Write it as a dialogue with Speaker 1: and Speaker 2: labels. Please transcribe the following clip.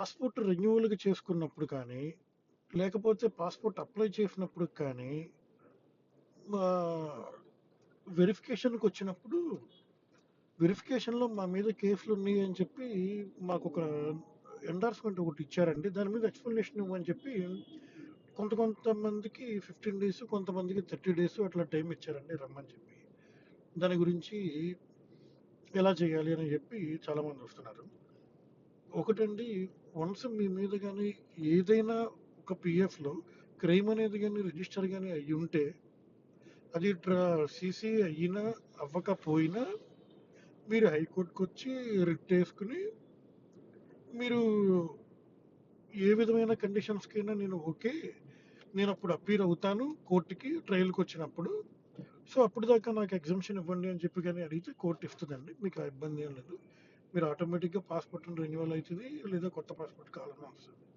Speaker 1: Passport రెన్యువల్‌కి చేసుకున్నప్పుడు కానీ, లేకపోతే పాస్‌పోర్ట్ అప్లై చేసినప్పుడు కానీ, ఆహ్, వెరిఫికేషన్‌కొచ్చినప్పుడు, వెరిఫికేషన్‌లో మా మీద కేసులున్నాయి అని చెప్పి మాకొక ఎండార్స్‌మెంట్ ఒకటిచ్చారండి. దాని మీద ఎక్స్‌ప్లనేషన్ ఇవ్వమని చెప్పి కొంతమందికి 15 డేస్, కొంతమందికి 30 డేస్ అట్లా టైమ్ ఇచ్చారండి రమ్మని చెప్పి. దాని గురించి ఎలా చేయాలి అని చెప్పి చాలామందొస్తున్నారు. ఒకటండి, వన్స్ మీ మీద గాని ఏదైనా ఒక పీఎఫ్‌లో క్రైమ్ అనేది గాని, రిజిస్టర్ గాని అయ్యుంటే, అది సీసీ అయినా, అవ్వకపోయినా మీరు హైకోర్ట్‌కొచ్చి రిట్టేసుకొని, మీరు ఏ విధమైన కండిషన్స్‌కైనా నేను ఓకే. నేనప్పుడు అప్పీల్ అవుతాను కోర్ట్‌కి ట్రయల్‌కొచ్చినప్పుడు. సో, అప్పటిదాకా నాకు ఎగ్జంప్షన్ ఇవ్వండి అని చెప్పి గాని అడిగితే కోర్ట్ ఇస్తదండి. మీకు ఆ ఇబ్బంది ఏం లేదు. మీరు ఆటోమేటిక్‌గా పాస్‌పోర్ట్ రెన్యువల్ అయితది. లేదా కొత్త పాస్‌పోర్ట్ కావాలన్నా వస్తది.